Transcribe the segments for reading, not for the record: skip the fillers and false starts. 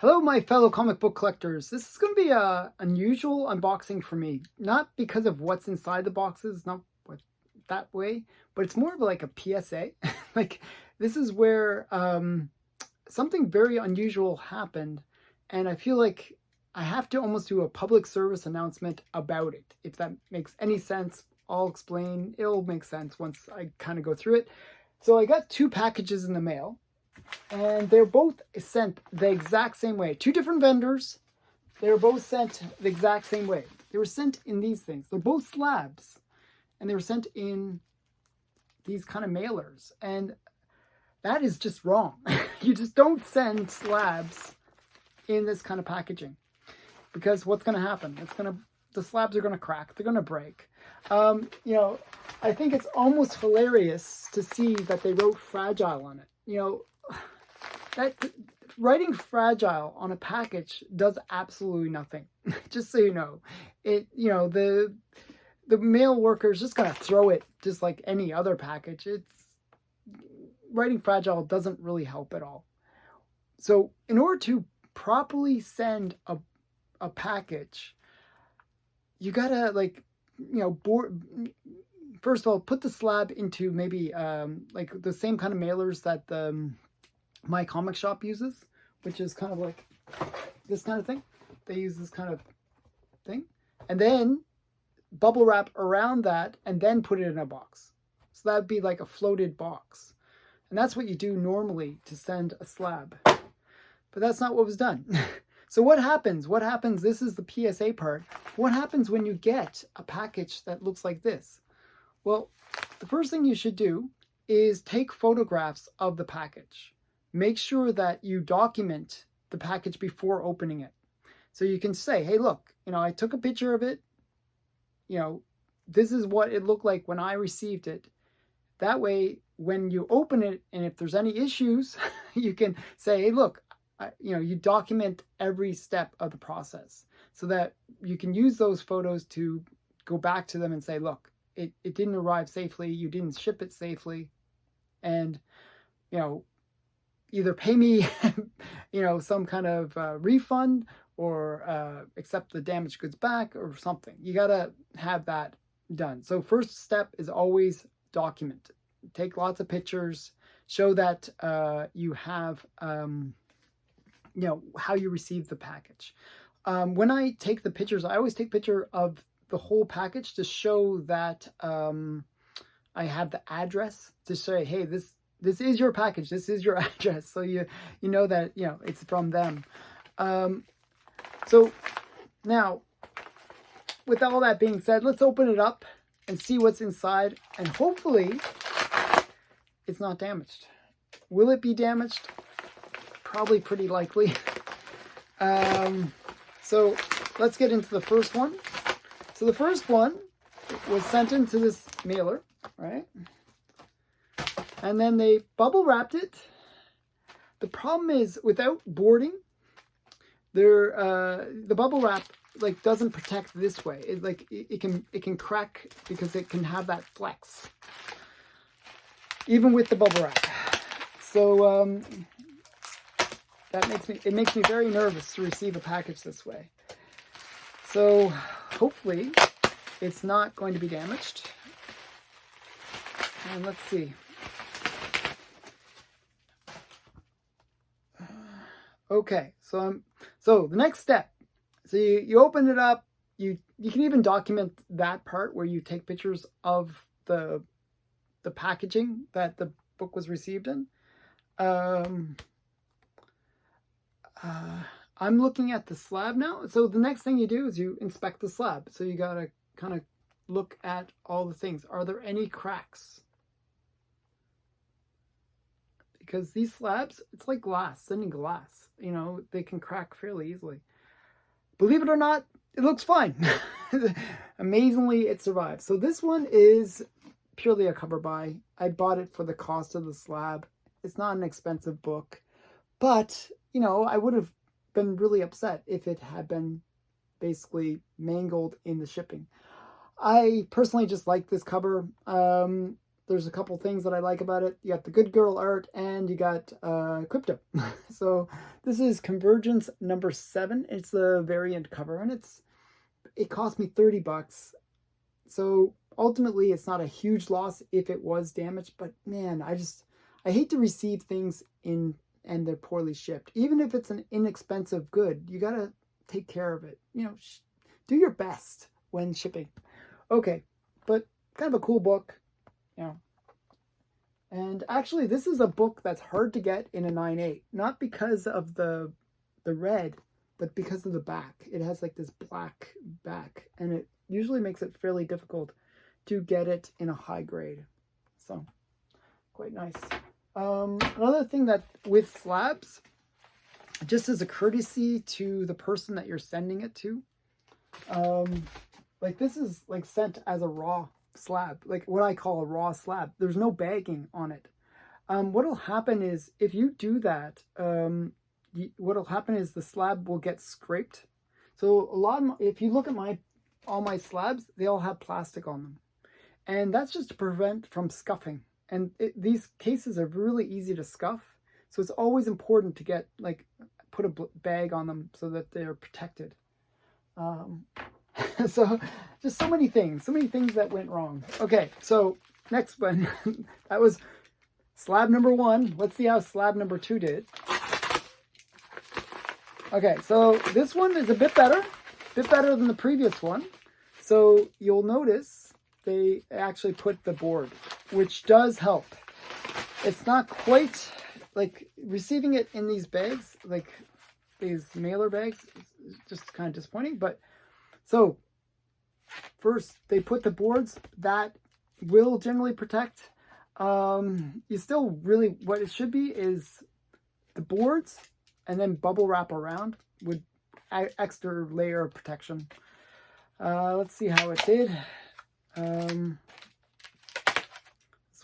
Hello, my fellow comic book collectors. This is going to be a unusual unboxing for me. Not because of what's inside the boxes, not that way, but it's more of like a PSA. Like, this is where something very unusual happened, and I feel like I have to almost do a public service announcement about it. If that makes any sense, I'll explain. It'll make sense once I kind of go through it. So I got two packages in the mail, and they're both sent the exact same way. Two different vendors. They were both sent the exact same way. They were sent in these things. They're both slabs, and they were sent in these kind of mailers. And that is just wrong. You just don't send slabs in this kind of packaging, because what's going to happen? The slabs are going to crack. They're going to break. I think it's almost hilarious to see that they wrote fragile on it. That writing fragile on a package does absolutely nothing. Just so you know, the mail worker is just gonna throw it just like any other package. Writing fragile doesn't really help at all. So in order to properly send a package, you gotta first of all, put the slab into maybe like the same kind of mailers that my comic shop uses, which is kind of like this kind of thing. They use this kind of thing, and then bubble wrap around that, and then put it in a box. So that'd be like a floated box, and that's what you do normally to send a slab. But that's not what was done. So what happens? This is the PSA part. What happens when you get a package that looks like this? Well, the first thing you should do is take photographs of the package. Make sure that you document the package before opening it. So you can say, hey, look, I took a picture of it. This is what it looked like when I received it. That way, when you open it, and if there's any issues, you can say, hey, look, you document every step of the process so that you can use those photos to go back to them and say, look, it didn't arrive safely. You didn't ship it safely. And, either pay me, some kind of refund, or accept the damaged goods back or something. You got to have that done. So first step is always document. Take lots of pictures. Show that you have, how you receive the package. When I take the pictures, I always take a picture of the whole package to show that I have the address, to say, hey, this is your package, this is your address, so you know that it's from them. So now, with all that being said, let's open it up and see what's inside, and hopefully it's not damaged. Will it be damaged? Probably pretty likely. So let's get into the first one. So the first one was sent into this mailer, right? And then they bubble wrapped it. The problem is, without boarding, the bubble wrap doesn't protect this way. It can crack because it can have that flex, even with the bubble wrap. So that makes me very nervous to receive a package this way. So hopefully it's not going to be damaged. And let's see. Okay, so the next step. So you open it up. You can even document that part where you take pictures of the packaging that the book was received in. I'm looking at the slab now. So the next thing you do is you inspect the slab. So you gotta kind of look at all the things. Are there any cracks? Because these slabs, it's like glass, sending glass. They can crack fairly easily. Believe it or not, it looks fine. Amazingly, it survives. So this one is purely a cover buy. I bought it for the cost of the slab. It's not an expensive book. But, I would have been really upset if it had been basically mangled in the shipping. I personally just like this cover. there's a couple things that I like about it. You got the good girl art and you got crypto. So this is Convergence number 7. It's the variant cover, and it cost me 30 bucks. So ultimately it's not a huge loss if it was damaged, but man, I hate to receive things and they're poorly shipped. Even if it's an inexpensive good, you gotta take care of it. You know, do your best when shipping. Okay, but kind of a cool book, you know. And actually, this is a book that's hard to get in a 9.8, not because of the red, but because of the back. It has like this black back, and it usually makes it fairly difficult to get it in a high grade. So, quite nice. Another thing that with slabs, just as a courtesy to the person that you're sending it to, like this is like sent as a raw slab, like what I call a raw slab. There's no bagging on it. What'll happen is if you do that, what'll happen is the slab will get scraped. So if you look at all my slabs, they all have plastic on them, and that's just to prevent from scuffing. And these cases are really easy to scuff, so it's always important to get put a bag on them so that they're protected. So just so many things that went wrong. Okay, so next one. That was slab number 1. Let's see how slab number 2 did. Okay, so this one is a bit better than the previous one. So you'll notice they actually put the board, which does help. It's not quite like receiving it in these bags, like these mailer bags, is just kind of disappointing. But so first they put the boards that will generally protect. You still really, what it should be is the boards and then bubble wrap around with extra layer of protection. Let's see how it did. This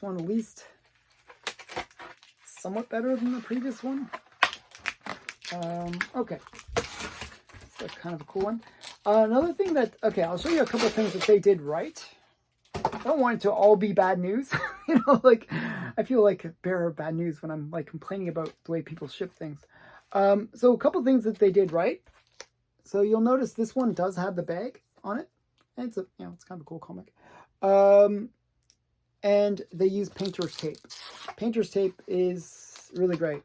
one at least somewhat better than the previous one. Okay, that's kind of a cool one. Another thing that, okay, I'll show you a couple of things that they did right. I don't want it to all be bad news. You know, like I feel like a bearer of bad news when I'm like complaining about the way people ship things. So a couple of things that they did right. So you'll notice this one does have the bag on it. And it's it's kind of a cool comic. And they use painter's tape. Painter's tape is really great.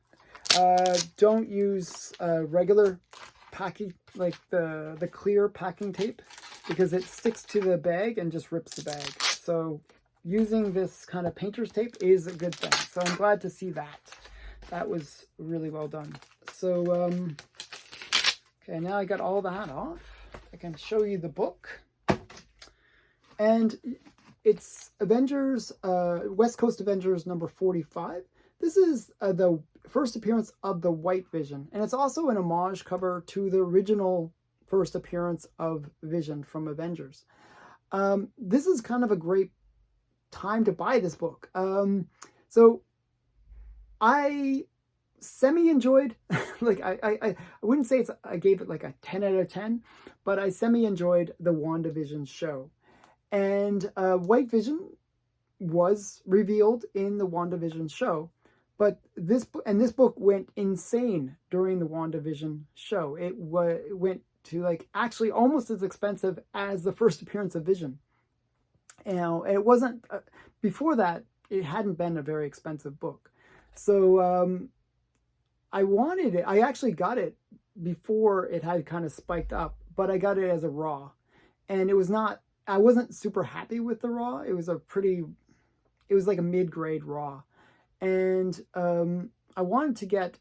Don't use regular packing, like the clear packing tape, because it sticks to the bag and just rips the bag. So using this kind of painter's tape is a good thing. So I'm glad to see that. That was really well done. So, okay, now I got all that off. I can show you the book. And it's Avengers, West Coast Avengers number 45. This is the first appearance of the White Vision. And it's also an homage cover to the original first appearance of Vision from Avengers. This is kind of a great time to buy this book. So I semi-enjoyed, like I wouldn't say I gave it like a 10 out of 10, but I semi-enjoyed the WandaVision show. And White Vision was revealed in the WandaVision show, but this book went insane during the WandaVision show. It went to like actually almost as expensive as the first appearance of Vision. And it wasn't before that. It hadn't been a very expensive book, so I wanted it. I actually got it before it had kind of spiked up, but I got it as a raw, and it was not. I wasn't super happy with the raw. It was like a mid-grade raw. And I wanted to get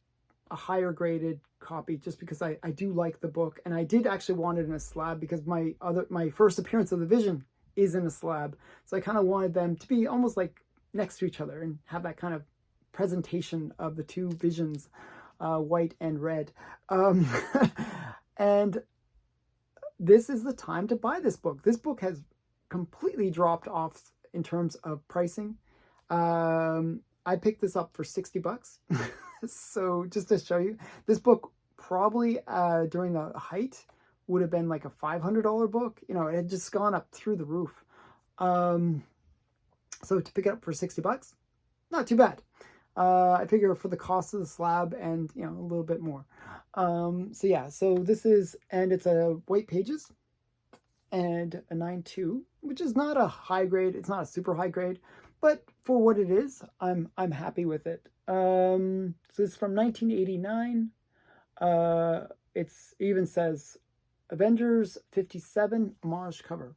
a higher graded copy just because I do like the book. And I did actually want it in a slab because my first appearance of the Vision is in a slab. So I kind of wanted them to be almost like next to each other and have that kind of presentation of the two Visions, white and red. And this is the time to buy this book. This book has completely dropped off in terms of pricing. I picked this up for 60 bucks. So just to show you, this book probably during the height would have been like a $500 book. You know, it had just gone up through the roof. So to pick it up for 60 bucks, not too bad. I figure for the cost of the slab and, you know, a little bit more. So yeah, so this is, and it's a white pages and a 9.2, which is not a high grade. It's not a super high grade, but for what it is, I'm happy with it. So it's from 1989. It even says Avengers 57 homage cover.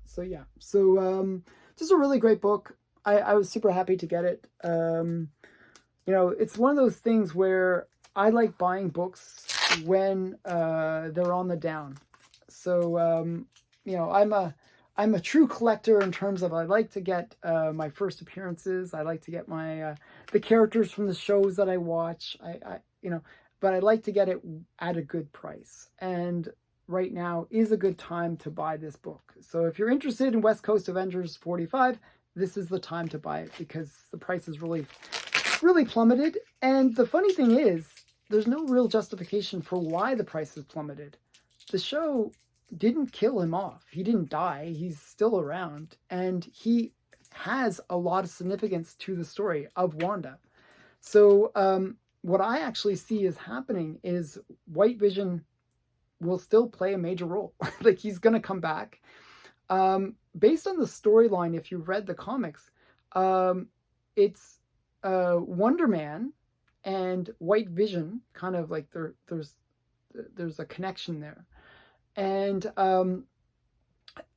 So yeah, so just a really great book. I was super happy to get it. You know, it's one of those things where I like buying books when they're on the down. So you know, I'm a true collector in terms of I like to get my first appearances. I like to get my the characters from the shows that I watch. I you know, but I like to get it at a good price. And right now is a good time to buy this book. So if you're interested in West Coast Avengers 45, this is the time to buy it because the price is really plummeted. And the funny thing is, there's no real justification for why the price has plummeted. The show didn't kill him off. He didn't die. He's still around. And he has a lot of significance to the story of Wanda. So what I actually see is happening is White Vision will still play a major role. Like he's going to come back. Based on the storyline, if you've read the comics, it's Wonder Man and White Vision, kind of like there's a connection there. And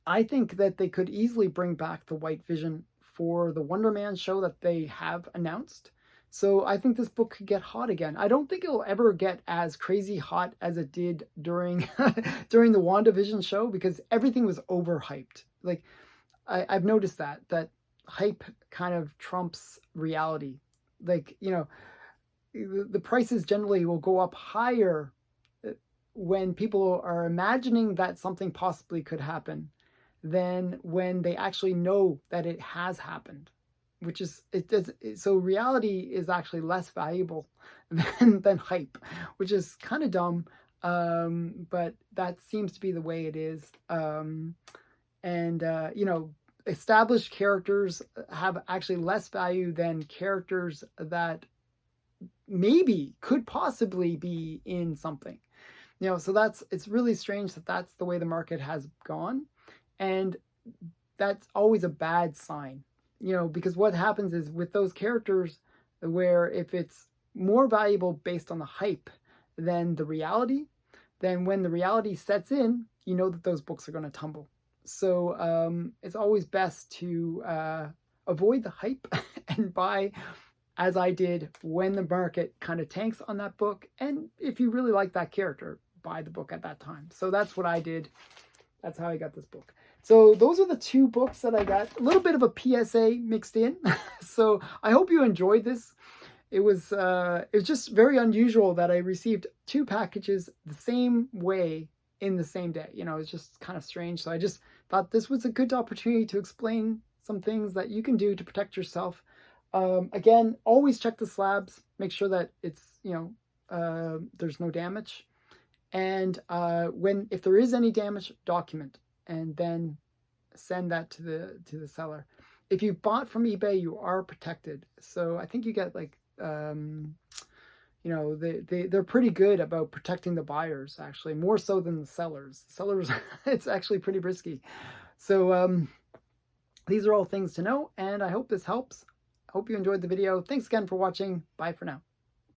I think that they could easily bring back the White Vision for the Wonder Man show that they have announced. So I think this book could get hot again. I don't think it'll ever get as crazy hot as it did during during the WandaVision show because everything was overhyped. Like I've noticed that hype kind of trumps reality. Like, you know, the prices generally will go up higher when people are imagining that something possibly could happen than when they actually know that it has happened, which is so reality is actually less valuable than hype, which is kind of dumb, but that seems to be the way it is. And you know, established characters have actually less value than characters that maybe could possibly be in something. You know, so it's really strange that that's the way the market has gone, and that's always a bad sign. You know, because what happens is with those characters, where if it's more valuable based on the hype than the reality, then when the reality sets in, you know that those books are going to tumble. So it's always best to avoid the hype and buy, as I did, when the market kind of tanks on that book. And if you really like that character, buy the book at that time. So that's what I did. That's how I got this book. So those are the two books that I got. A little bit of a PSA mixed in. So I hope you enjoyed this. It was just very unusual that I received two packages the same way in the same day. You know, it's just kind of strange. So I just thought this was a good opportunity to explain some things that you can do to protect yourself. Again, always check the slabs. Make sure that it's, you know, there's no damage. And if there is any damage, document and then send that to the seller. If you bought from eBay, you are protected. So I think you get like you know, they're pretty good about protecting the buyers, actually, more so than the sellers. Sellers, it's actually pretty risky. So these are all things to know, and I hope this helps. I hope you enjoyed the video. Thanks again for watching. Bye for now.